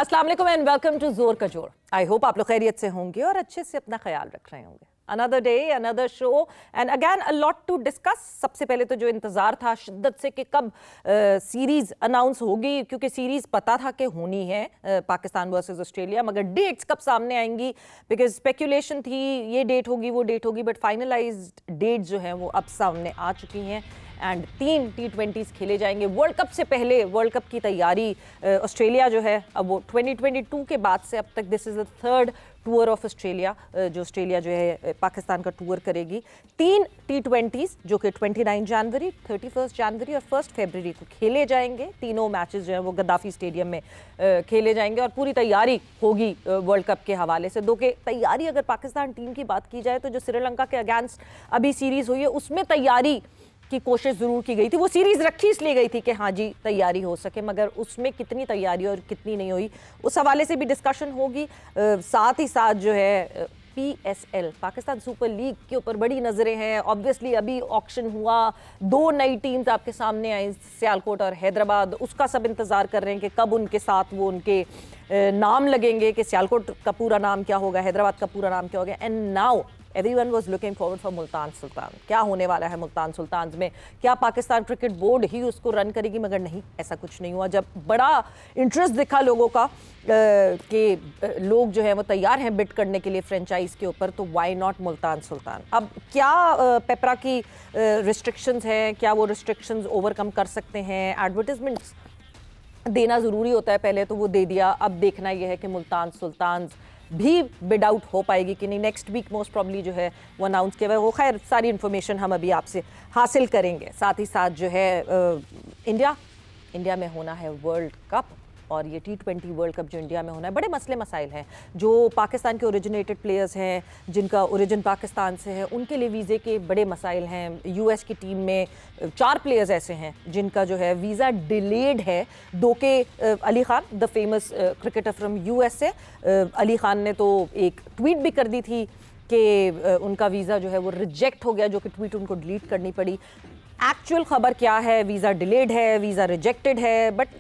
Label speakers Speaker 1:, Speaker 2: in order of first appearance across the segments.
Speaker 1: अस्सलाम वालेकुम and welcome to जोर का जोर। आई होप आप लोग खैरियत से होंगे और अच्छे से अपना ख्याल रख रहे होंगे। Another day another show and again a lot to discuss. सबसे पहले तो जो इंतजार था शिद्दत से कि कब सीरीज अनाउंस होगी, क्योंकि सीरीज पता था कि होनी है पाकिस्तान वर्सेस ऑस्ट्रेलिया, मगर डेट्स कब सामने आएंगी बिकॉज स्पेकुलेशन थी ये डेट होगी वो डेट होगी, बट फाइनलाइज्ड डेट जो है वो अब सामने आ चुकी हैं एंड 3 T20s खेले जाएंगे। वर्ल्ड कप से पहले वर्ल्ड कप की तैयारी ऑस्ट्रेलिया जो है अब वो 2022 के बाद से अब तक this is the third tour of Australia जो ऑस्ट्रेलिया जो है पाकिस्तान का टूर करेगी। 3 T20s जो कि 29 जनवरी, 31 जनवरी और 1 फरवरी को खेले जाएंगे। तीनों मैचेस जो है वो गद्दाफी स्टेडियम में खेले जाएंगे और पूरी तैयारी होगी वर्ल्ड कप के हवाले से। दो कि तैयारी अगर पाकिस्तान टीम की बात की जाए तो जो श्रीलंका के अगेंस्ट अभी सीरीज़ हुई है उसमें तैयारी की कोशिश ज़रूर की गई थी। वो सीरीज़ रखी इसलिए गई थी कि हाँ जी तैयारी हो सके, मगर उसमें कितनी तैयारी और कितनी नहीं हुई उस हवाले से भी डिस्कशन होगी। साथ ही साथ जो है PSL पाकिस्तान सुपर लीग के ऊपर बड़ी नज़रें हैं। ऑब्वियसली अभी ऑक्शन हुआ, 2 नई टीम्स आपके सामने आई, सियालकोट और हैदराबाद। उसका सब इंतज़ार कर रहे हैं कि कब उनके साथ वो उनके नाम लगेंगे कि सियालकोट का पूरा नाम क्या होगा, हैदराबाद का पूरा नाम क्या होगा। And now everyone was looking forward for Multan Sultan. क्या होने वाला है मुल्तान सुल्तान में? क्या पाकिस्तान क्रिकेट बोर्ड ही उसको रन करेगी? मगर नहीं, ऐसा कुछ नहीं हुआ। जब बड़ा इंटरेस्ट दिखा लोगों का कि लोग जो है वो तैयार हैं बिड करने के लिए फ्रेंचाइज के ऊपर, तो वाई नॉट मुल्तान सुल्तान। अब क्या पेपरा की रिस्ट्रिक्शंस हैं, क्या वो रिस्ट्रिक्शंस ओवरकम कर सकते हैं? एडवर्टिजमेंट्स देना ज़रूरी होता है, पहले तो वो दे दिया। अब देखना यह है कि मुल्तान सुल्तान भी बिड आउट हो पाएगी कि नहीं। नेक्स्ट वीक मोस्ट प्रॉब्ली जो है वो अनाउंस किया हुआ है। वो खैर सारी इन्फॉर्मेशन हम अभी आपसे हासिल करेंगे। साथ ही साथ जो है इंडिया में होना है वर्ल्ड कप, और ये T20 वर्ल्ड कप जो इंडिया में होना है, बड़े मसले मसाइल हैं। जो पाकिस्तान के ओरिजिनेटेड प्लेयर्स हैं जिनका ओरिजिन पाकिस्तान से है, उनके लिए वीज़े के बड़े मसाइल हैं। US की टीम में 4 प्लेयर्स ऐसे हैं जिनका जो है वीज़ा डिलेड है। दो के Ali Khan the famous cricketer from USA, Ali Khan ने तो एक ट्वीट भी कर दी थी कि उनका वीज़ा जो है वो रिजेक्ट हो गया, जो कि ट्वीट उनको डिलीट करनी पड़ी। एक्चुअल खबर क्या है? वीज़ा डिलेड है, वीज़ा रिजेक्टेड है, but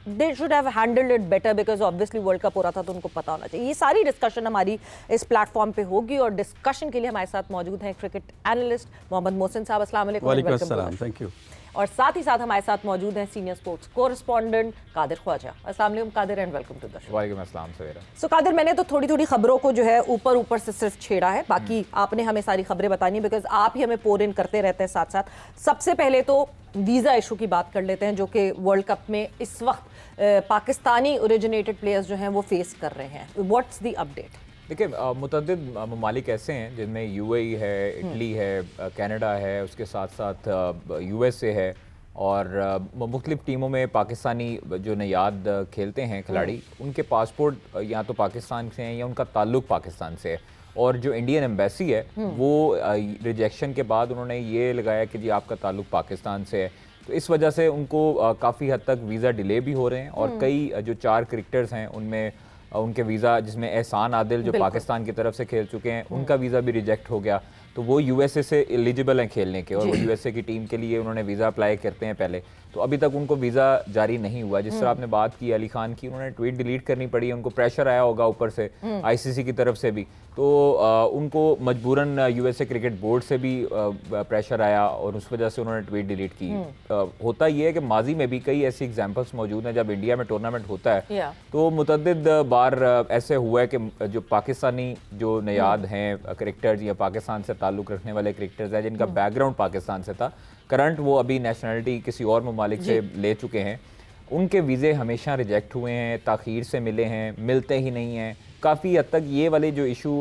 Speaker 1: they should have handled it better because obviously world cup हो रहा था तो उनको पता होना चाहिए। ये सारी डिस्कशन हमारी इस प्लेटफॉर्म पे होगी और डिस्कशन के लिए हमारे साथ मौजूद हैं क्रिकेट एनालिस्ट मोहम्मद मोहसिन साहब। अस्सलाम वालेकुम।
Speaker 2: वालेकुम अस्सलाम, थैंक यू।
Speaker 1: और साथ ही साथ हमारे साथ मौजूद हैं senior sports correspondent Qadir Khwaja. अस्सलाम वालेकुम Qadir and welcome to the show.
Speaker 3: वालेकुम अस्सलाम सवेरा।
Speaker 1: सो कादिर, मैंने तो थोड़ी थोड़ी खबरों को जो है ऊपर से सिर्फ छेड़ा है, बाकी आपने हमें सारी खबरें बतानी है बिकॉज आप ही हमें पोर इन करते रहते हैं साथ साथ। सबसे पहले तो वीज़ा इशू की बात कर लेते हैं जो कि वर्ल्ड कप में इस वक्त पाकिस्तानी ओरिजिनेटेड प्लेयर्स जो हैं वो फेस कर रहे हैं। What's the update?
Speaker 3: देखिए, मुतअद्दिद ममालिक ऐसे हैं जिनमें UAE है, इटली है, कनाडा है, उसके साथ साथ USA है, और मुख्तलिफ टीमों में पाकिस्तानी जो नयाद खेलते हैं खिलाड़ी, उनके पासपोर्ट या तो पाकिस्तान से हैं या उनका ताल्लुक़ पाकिस्तान से है। और जो इंडियन एम्बेसी है वो रिजेक्शन के बाद उन्होंने ये लगाया कि जी आपका ताल्लुक़ पाकिस्तान से है, तो इस वजह से उनको काफ़ी हद तक वीज़ा डिले भी हो रहे हैं। और कई जो 4 क्रिकेटर्स हैं उनमें उनके वीज़ा, जिसमें एहसान आदिल जो पाकिस्तान की तरफ से खेल चुके हैं, उनका वीज़ा भी रिजेक्ट हो गया, तो वो USA से एलिजिबल हैं खेलने के, और वो USA की टीम के लिए उन्होंने वीज़ा अप्लाई करते हैं पहले, तो अभी तक उनको वीज़ा जारी नहीं हुआ। जिस तरह आपने बात की अली खान की, उन्होंने ट्वीट डिलीट करनी पड़ी, उनको प्रेशर आया होगा ऊपर से ICC की तरफ से भी, तो उनको मजबूरन USA क्रिकेट बोर्ड से भी प्रेशर आया और उस वजह से उन्होंने ट्वीट डिलीट की। होता ये है कि माजी में भी कई ऐसी एग्जाम्पल्स मौजूद हैं, जब इंडिया में टूर्नामेंट होता है तो मुतअद्दिद बार ऐसे हुआ है कि जो पाकिस्तानी जो नयाद हैं क्रिकेटर्स या पाकिस्तान से ताल्लुक़ रखने वाले क्रिकेटर्स हैं जिनका बैकग्राउंड पाकिस्तान से था, करंट वो अभी नेशनलिटी किसी और ममालिक से ले चुके हैं, उनके वीज़े हमेशा रिजेक्ट हुए हैं, ताख़ीर से मिले हैं, मिलते ही नहीं हैं। काफ़ी हद तक ये वाले जो इशू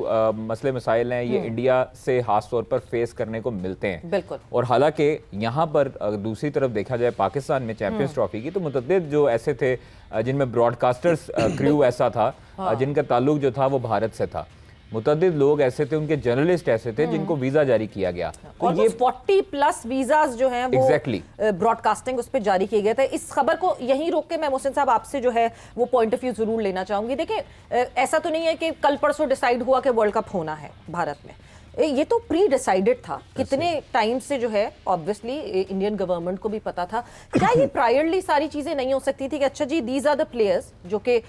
Speaker 3: मसले मसाइल हैं ये इंडिया से ख़ास तौर पर फेस करने को मिलते हैं।
Speaker 1: बिल्कुल।
Speaker 3: और हालांकि यहाँ पर दूसरी तरफ देखा जाए पाकिस्तान में चैंपियंस ट्रॉफी की, तो मुतअद्दिद जो ऐसे थे जिनमें ब्रॉडकास्टर्स क्रू ऐसा था जिनका ताल्लुक जो था वो भारत से था। मुतअद्दिद लोग ऐसे थे, उनके जर्नलिस्ट ऐसे थे जिनको वीजा जारी किया गया।
Speaker 1: तो ये 40+ वीजास जो हैं वो ब्रॉडकास्टिंग उस पर जारी किए गए थे। इस खबर को यहीं रोक के मैं मोहसिन साहब आपसे जो है वो पॉइंट ऑफ व्यू जरूर लेना चाहूंगी। देखिए, ऐसा तो नहीं है कि कल परसों डिसाइड हुआ कि वर्ल्ड कप होना है भारत में, ये तो प्री डिसाइडेड था, कितने टाइम से जो है ऑब्वियसली इंडियन गवर्नमेंट को भी पता था। क्या ये प्रायरली सारी चीजें नहीं हो सकती थी कि अच्छा जी दीज आर द प्लेयर्स जो कि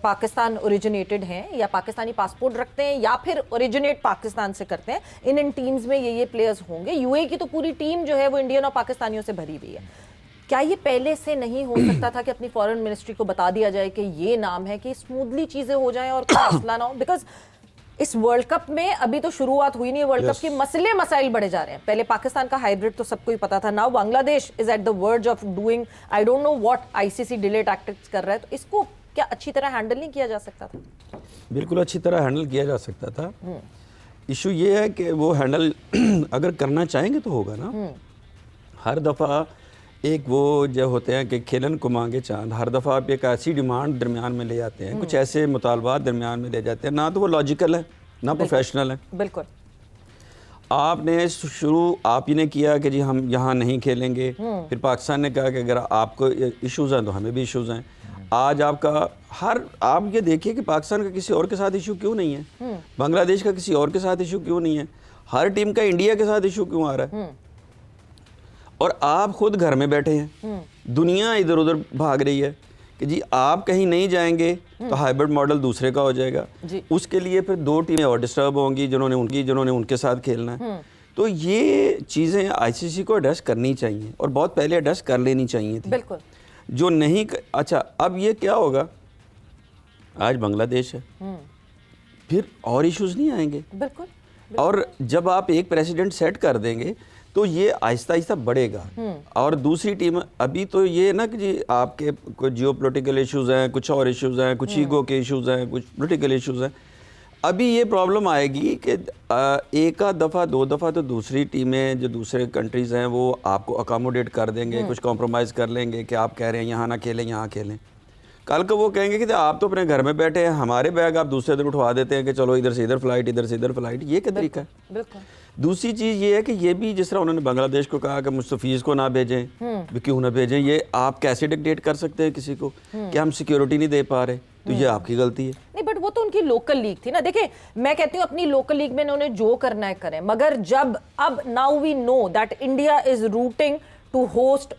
Speaker 1: पाकिस्तान ओरिजिनेटेड हैं या पाकिस्तानी पासपोर्ट रखते हैं या फिर ओरिजिनेट पाकिस्तान से करते हैं, इन टीम्स में ये प्लेयर्स होंगे। यूएई की तो पूरी टीम जो है वो इंडियन और पाकिस्तानियों से भरी हुई है। क्या ये पहले से नहीं हो सकता था कि अपनी फॉरेन मिनिस्ट्री को बता दिया जाए कि ये नाम है, कि स्मूथली चीजें हो जाएं और कोई मसला ना हो? बिकॉज इस वर्ल्ड कप में अभी तो शुरुआत हुई नहीं है, वर्ल्ड कप के मसले मसाइल बढ़े जा रहे हैं। पहले पाकिस्तान का हाइब्रिड तो सबको ही पता था, now Bangladesh is at the verge of doing I don't know what, ICC delay tactics कर रहा है। तो इसको क्या अच्छी तरह हैंडल नहीं किया जा सकता था?
Speaker 2: बिल्कुल अच्छी तरह हैंडल किया जा सकता था। इशू ये है कि वो हैंडल अगर करना चाहेंगे तो होगा ना। हर दफ़ा एक वो जो होते हैं कि खेलन को मांगे चांद, हर दफ़ा आप एक ऐसी डिमांड दरमियान में ले आते हैं, कुछ ऐसे मुतालबात दरमियान में ले जाते हैं, ना तो वो लॉजिकल है ना प्रोफेशनल है।
Speaker 1: बिल्कुल
Speaker 2: आपने शुरू आप ही ने किया कि जी हम यहाँ नहीं खेलेंगे, फिर पाकिस्तान ने कहा कि अगर आपको इश्यूज़ हैं तो हमें भी इश्यूज़ हैं। आज आपका आप ये देखिए कि पाकिस्तान का किसी और के साथ इशू क्यों नहीं है, बांग्लादेश का किसी और के साथ इशू क्यों नहीं है, हर टीम का इंडिया के साथ इशू क्यों आ रहा है? और आप खुद घर में बैठे हैं, दुनिया इधर उधर भाग रही है कि जी आप कहीं नहीं जाएंगे तो हाइब्रिड मॉडल दूसरे का हो जाएगा, उसके लिए फिर दो टीमें और डिस्टर्ब होंगी जिन्होंने उनके साथ खेलना है। तो ये चीज़ें आईसीसी को एड्रेस करनी चाहिए और बहुत पहले एड्रेस कर लेनी चाहिए थी।
Speaker 1: बिल्कुल
Speaker 2: जो नहीं अच्छा अब ये क्या होगा, आज बांग्लादेश है, फिर और इश्यूज नहीं आएंगे।
Speaker 1: बिल्कुल
Speaker 2: और जब आप एक प्रेसिडेंट सेट कर देंगे तो ये आहिस्ता आहिस्ता बढ़ेगा। और दूसरी टीम अभी तो ये ना कि जी आपके कुछ जियो पोलिटिकल इशूज़ हैं, कुछ और इशूज़ हैं, कुछ ईगो के इशूज़ हैं, कुछ पोलिटिकल इशूज़ हैं। अभी ये प्रॉब्लम आएगी कि एक आध दफ़ा दो दफ़ा तो दूसरी टीमें जो दूसरे कंट्रीज़ हैं वो आपको अकोमोडेट कर देंगे, कुछ कॉम्प्रोमाइज़ कर लेंगे कि आप कह रहे हैं यहाँ ना खेलें यहाँ खेलें। कल को वो कहेंगे कि आप तो अपने घर में बैठे हैं, हमारे बैग आप दूसरे दिन उठवा देते हैं कि चलो इधर से इधर फ्लाइट, इधर से इधर फ्लाइट। ये क्या तरीका है?
Speaker 1: बिल्कुल।
Speaker 2: दूसरी चीज़ ये है कि ये भी जिस तरह उन्होंने बांग्लादेश को कहा कि मुस्तफीज़ को ना भेजें, भी क्यों ना भेजें, ये आप कैसे डिक्टेट कर सकते हैं किसी को कि हम सिक्योरिटी नहीं दे पा रहे? तो ये आपकी गलती है।
Speaker 1: नहीं बट वो तो उनकी लोकल लीग थी ना। देखिए मैं कहती हूँ अपनी लोकल लीग में इन्होंने जो करना है करें, मगर जब अब now we know that India is rooting to host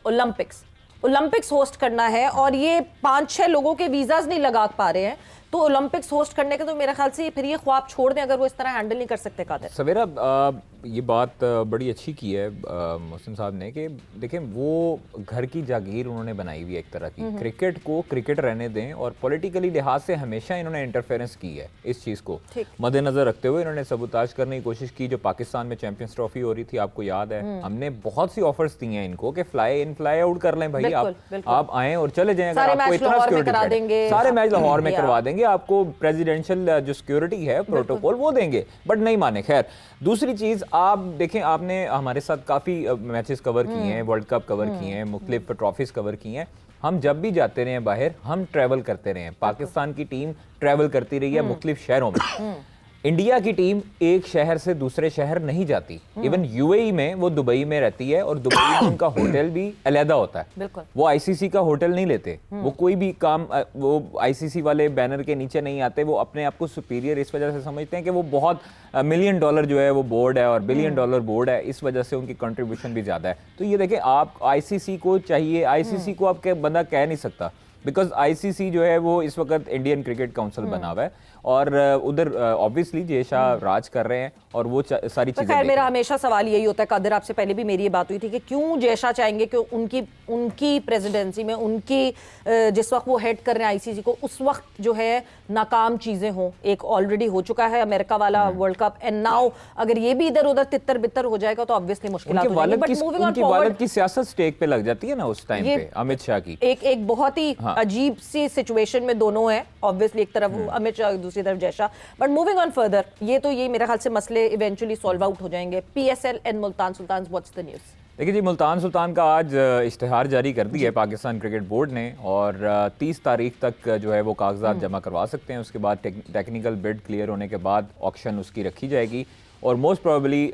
Speaker 1: Olympics host करना है और ये 5-6 लोगों के वीजाज नहीं लगा पा रहे हैं, तो ओलंपिक्स होस्ट करने के तो मेरे ख्याल से फिर ये ख्वाब छोड़ दें अगर वो इस तरह हैंडल नहीं कर सकते। कादिर
Speaker 3: सवेरा ये बात बड़ी अच्छी की है मोहसिन साहब ने कि देखें वो घर की जागीर उन्होंने बनाई हुई है एक तरह की। क्रिकेट को क्रिकेट रहने दें और पॉलिटिकली लिहाज से हमेशा इन्होंने इंटरफेरेंस की है। इस चीज़ को मद्देनजर रखते हुए इन्होंने सबूताज करने की कोशिश की। जो पाकिस्तान में चैंपियंस ट्रॉफी हो रही थी आपको याद है, हमने बहुत सी ऑफर्स दी हैं इनको कि फ्लाई इन फ्लाई आउट कर लें भाई, आप आएँ और चले जाएं, अगर आपको इतना सिक्योरिटी सारे मैच लाहौर में करवा देंगे, आपको प्रेसिडेंशियल जो सिक्योरिटी है प्रोटोकॉल वो देंगे, बट नहीं माने। खैर दूसरी चीज़ आप देखें, आपने हमारे साथ काफ़ी मैचेस कवर किए हैं, वर्ल्ड कप कवर किए हैं, मुख्तलिफ ट्रॉफीज कवर की हैं। हम जब भी जाते रहे हैं बाहर, हम ट्रैवल करते रहे हैं, पाकिस्तान की टीम ट्रैवल करती रही है मुख्तलिफ शहरों में। इंडिया की टीम एक शहर से दूसरे शहर नहीं जाती। इवन यूएई में वो दुबई में रहती है और दुबई में उनका होटल भी अलहदा होता है। वो आईसीसी का होटल नहीं लेते, वो कोई भी काम वो आईसीसी वाले बैनर के नीचे नहीं आते। वो अपने आप को सुपीरियर इस वजह से समझते हैं कि वो बहुत $1 मिलियन जो है वो बोर्ड है और $1 बिलियन बोर्ड है, इस वजह से उनकी कंट्रीब्यूशन भी ज़्यादा है। तो ये देखें, आप आईसीसी को चाहिए, आईसीसी को आपके बंदा कह नहीं सकता, बिकॉज आईसीसी जो है वो इस वक्त इंडियन क्रिकेट काउंसिल बना हुआ है और उधर ऑब्वियसली जय शाह राज कर रहे हैं और वो सारी चीजें।
Speaker 1: खैर मेरा हमेशा सवाल यही होता है, कादिर आपसे पहले भी मेरी ये बात हुई थी कि क्यों जय शाह चाहेंगे कि उनकी प्रेसिडेंसी में उनकी जिस वक्त वो हेड कर रहे हैं आईसीसी को, उस वक्त जो है नाकाम चीजें हों। एक ऑलरेडी हो चुका है अमेरिका वाला वर्ल्ड कप, एंड नाउ अगर ये भी इधर उधर तितर बितर हो जाएगा तो ऑब्वियसली मुश्किलात हो जाएंगी। बट मूविंग ऑन फॉरवर्ड
Speaker 3: की सियासत स्टेक पे लग जाती है ना उस टाइम पे अमित शाह की।
Speaker 1: एक बहुत ही अजीब सी सिचुएशन में दोनों हैं, ऑब्वियसली एक तरफ अमित शाह दूसरी तरफ Jay Shah. But moving on further, ये मेरे ख्याल से मसले इवेंचुअली सॉल्व आउट हो जाएंगे। PSL and Multan Sultan, what's the news?
Speaker 3: देखिए जी, मुल्तान सुल्तान का आज इश्तिहार जारी कर दिया है पाकिस्तान क्रिकेट बोर्ड ने और 30 तारीख तक जो है वो कागजात जमा करवा सकते हैं। उसके बाद टेक्निकल बिड क्लियर होने के बाद ऑक्शन उसकी रखी जाएगी और मोस्ट प्रोबेबली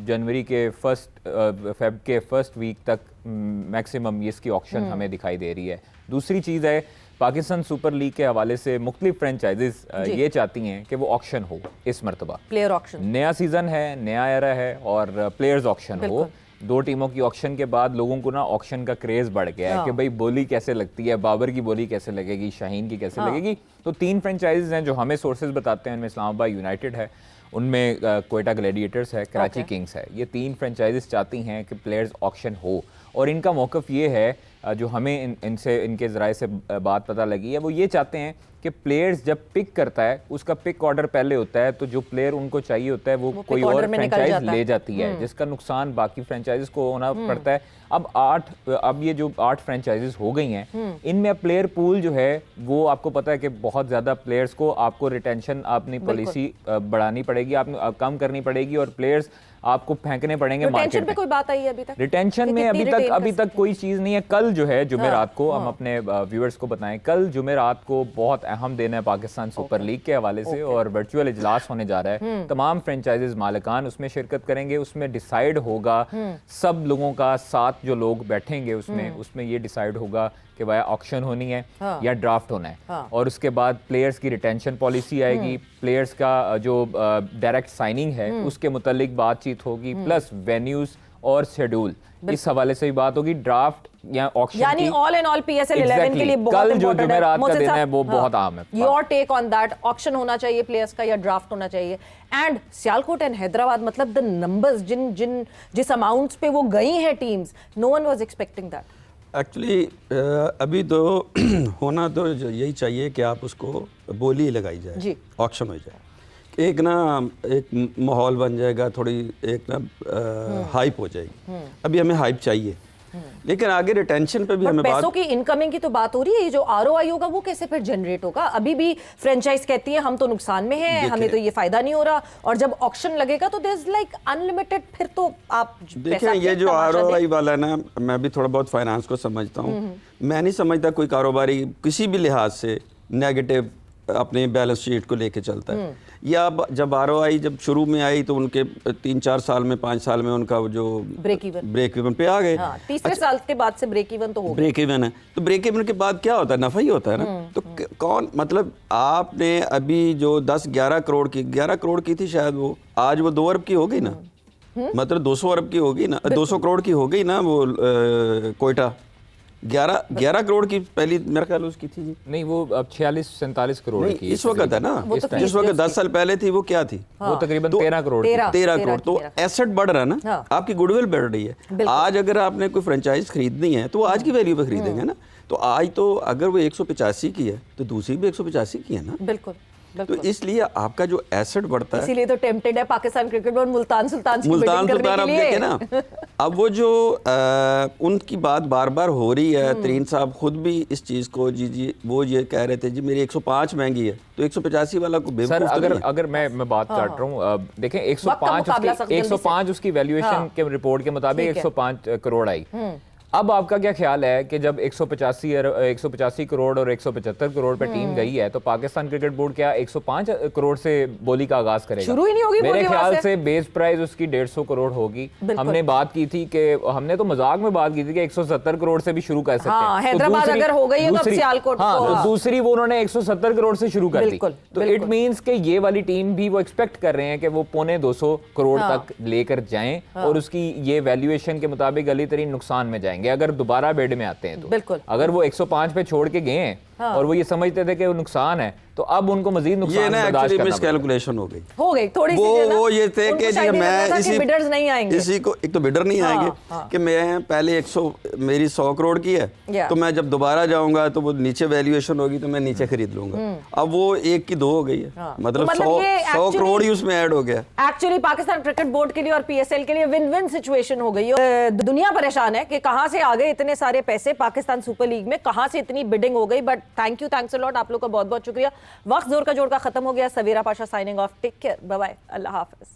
Speaker 3: जनवरी के फेब के फर्स्ट वीक तक मैक्सिमम इसकी ऑक्शन हमें दिखाई दे रही है। दूसरी चीज़ है, पाकिस्तान सुपर लीग के हवाले से मुख्तलिफ फ्रेंचाइजीज ये चाहती हैं कि वो ऑक्शन हो इस मरतबा।
Speaker 1: प्लेयर ऑक्शन,
Speaker 3: नया सीजन है, नया एरा है और प्लेयर्स ऑक्शन हो। दो टीमों की ऑक्शन के बाद लोगों को ना ऑक्शन का क्रेज बढ़ गया है कि भाई बोली कैसे लगती है, बाबर की बोली कैसे लगेगी, शाहीन की कैसे लगेगी। तो 3 फ्रेंचाइजीज हैं जो हमें सोर्सेज बताते हैं, उनमें इस्लामाबाद यूनाइटेड है, उनमें कोयटा ग्लैडिएटर्स है, कराची किंग्स है। ये 3 फ्रेंचाइजीज चाहती हैं कि प्लेयर्स ऑक्शन हो और इनका मौक़िफ़ ये है जो हमें इनसे इनके ज़राए से बात पता लगी है, वो ये चाहते हैं कि प्लेयर्स जब पिक करता है उसका पिक ऑर्डर पहले होता है, तो जो प्लेयर उनको चाहिए होता है वो कोई और फ्रेंचाइज ले जाती है, जिसका नुकसान बाकी फ्रेंचाइजेस को होना पड़ता है। अब ये जो 8 फ्रेंचाइजेस हो गई हैं, इनमें अब प्लेयर पूल जो है वो आपको पता है कि बहुत ज़्यादा प्लेयर्स को आपको रिटेंशन अपनी पॉलिसी बढ़ानी पड़ेगी, आप कम करनी पड़ेगी और प्लेयर्स आपको फेंकने पड़ेंगे मार्केट में।
Speaker 1: कोई बात आई है अभी तक?
Speaker 3: रिटेंशन में अभी तक कोई चीज़ नहीं है। कल जो है जुमेरात को हम अपने व्यूअर्स को बताएं, कल जुमेरात को बहुत अहम दिन है पाकिस्तान सुपर लीग के हवाले से और वर्चुअल इजलास होने जा रहा है। तमाम फ्रेंचाइजीज मालिकान उसमें शिरकत करेंगे, उसमें डिसाइड होगा सब लोगों का, 7 जो लोग बैठेंगे उसमें ये डिसाइड होगा कि भाई ऑक्शन होनी है या ड्राफ्ट होना है। और उसके बाद प्लेयर्स की रिटेंशन पॉलिसी आएगी, प्लेयर्स का जो डायरेक्ट साइनिंग है उसके मुतालिक बातचीत होगी, प्लस वेन्यूज और शेड्यूल इस हवाले से भी बात होगी। ड्राफ्ट या ऑक्शन
Speaker 1: यानी ऑल एंड ऑल PSL 11 के लिए बहुत इंपॉर्टेंट है।
Speaker 3: जुमेरात का दिन है वो बहुत अहम है।
Speaker 1: Your take on that, auction होना चाहिए प्लेयर्स का या ड्राफ्ट होना चाहिए? एंड सियालकोट एंड हैदराबाद, मतलब द नंबर्स जिस अमाउंट्स पे वो गई हैं teams, no one was expecting that.
Speaker 2: Actually अभी तो होना तो यही चाहिए कि आप उसको बोली लगाई जाए, ऑक्शन हो जाए, एक माहौल बन जाएगा, थोड़ी एक हाइप हो जाएगी। अभी हमें हाइप चाहिए, लेकिन आगे रिटेंशन पे भी हमें
Speaker 1: पैसों की इनकमिंग की तो बात हो रही है। ये जो ROI होगा वो कैसे फिर जनरेट होगा? अभी भी फ्रेंचाइज कहती है हम तो नुकसान में हैं, हमें तो ये फायदा नहीं हो रहा, और जब ऑक्शन लगेगा तो देयर इज लाइक अनलिमिटेड, फिर तो आप
Speaker 2: देखें ये जो ROI वाला ना, मैं भी थोड़ा बहुत फाइनेंस को समझता हूँ, मैं नहीं समझता कोई कारोबारी किसी भी लिहाज से नेगेटिव अपने बैलेंस शीट को लेके चलता है। या जब ROI जब शुरू में आई तो उनके 3-4 साल में 5 साल में उनका जो ब्रेक इवन पे आ गए।
Speaker 1: तीसरे साल के बाद से ब्रेक इवन तो हो,
Speaker 2: ब्रेक इवन है, तो ब्रेक इवन के बाद क्या होता है? नफा ही होता है ना। तो कौन, मतलब आपने अभी जो 10-11 करोड़ की 11 करोड़ की थी शायद, वो आज वो 2 अरब की हो गई ना, मतलब 200 अरब की होगी ना, 200 करोड़ की हो गई ना वो कोयटा। 11 करोड़ की पहली मेरा ख्याल उसकी थी जी,
Speaker 3: नहीं वो अब 46-47 करोड़ की
Speaker 2: इस वक्त है ना, जिस वक्त 10 साल पहले थी वो क्या थी?
Speaker 3: वो तकरीबन 13 करोड़
Speaker 2: 13 करोड़। तो एसेट बढ़ रहा है ना, आपकी गुडविल बढ़ रही है। आज अगर आपने कोई फ्रेंचाइज खरीदनी है तो वो आज की वैल्यू पे खरीदेंगे ना। तो आज तो अगर वो 185 की है तो दूसरी भी 185 की है ना।
Speaker 1: बिल्कुल।
Speaker 2: तो इसलिए आपका जो एसेट बढ़ता है,
Speaker 1: इसीलिए तो टेम्प्टेड है पाकिस्तान क्रिकेट बोर्ड मुल्तान सुल्तान
Speaker 2: अब देखे ना। अब वो जो उनकी बात बार बार हो रही है, तरीन साहब खुद भी इस चीज को जी वो ये कह रहे थे जी मेरी 105 महंगी है, तो 185 वाला को बेवकूफ
Speaker 3: सर अगर मैं बात काट रहा हूँ, देखें 105 उसकी वैल्यूएशन के रिपोर्ट के मुताबिक 105 करोड़ आई। अब आपका क्या ख्याल है कि जब 185 करोड़ और 175 करोड़ पे टीम गई है, तो पाकिस्तान क्रिकेट बोर्ड क्या 105 करोड़ से बोली का आगाज करेगा?
Speaker 1: शुरू ही नहीं होगी
Speaker 3: मेरे ख्याल से बेस प्राइस उसकी 150 करोड़ होगी। हमने बात की थी कि हमने तो मजाक में बात की थी कि 170 करोड़ से भी शुरू कर सकते हैं।
Speaker 1: हैदराबाद अगर हो गई है तो सियालकोट को,
Speaker 3: तो दूसरी वो उन्होंने 170 करोड़ से शुरू कर दी। तो इट मींस कि ये वाली टीम भी वो एक्सपेक्ट कर रहे हैं कि वो 250 करोड़ तक लेकर जाएं और उसकी ये वैल्यूएशन के मुताबिक अली तरीन नुकसान में जाएंगे अगर दोबारा बेड में आते हैं तो।
Speaker 1: बिल्कुल।
Speaker 3: अगर वो 105 पे छोड़ के गए हैं और वो ये समझते थे कि वो नुकसान है, तो अब उनको मजीद नुकसान बर्दाश्त करना
Speaker 2: मिसकैलकुलेशन हो गई
Speaker 1: थोड़ी सी।
Speaker 2: वो ये थे कि जी मैं
Speaker 1: बिडर्स नहीं आएंगे,
Speaker 2: इसी को एक तो बिडर नहीं आएंगे कि मैं पहले 100 मेरी 100 करोड़ की है, तो मैं जब दोबारा जाऊंगा तो वो नीचे वैल्यूएशन होगी तो मैं नीचे खरीद लूंगा। अब वो 1 की 2 हो गई है, मतलब 100 करोड़ ही उसमें ऐड हो गया।
Speaker 1: एक्चुअली पाकिस्तान क्रिकेट बोर्ड के लिए और PSL के लिए विन विन सिचुएशन हो गई है। दुनिया परेशान है कि कहां से आ गए इतने सारे पैसे पाकिस्तान सुपर लीग में, कहां से इतनी बिडिंग हो गई। बट थैंक्स अ लॉट, आप लोग का बहुत बहुत शुक्रिया। वक्त जोर का जोड़ का खत्म हो गया। Savera Pasha signing off, take care, bye bye, अल्लाह हाफिज।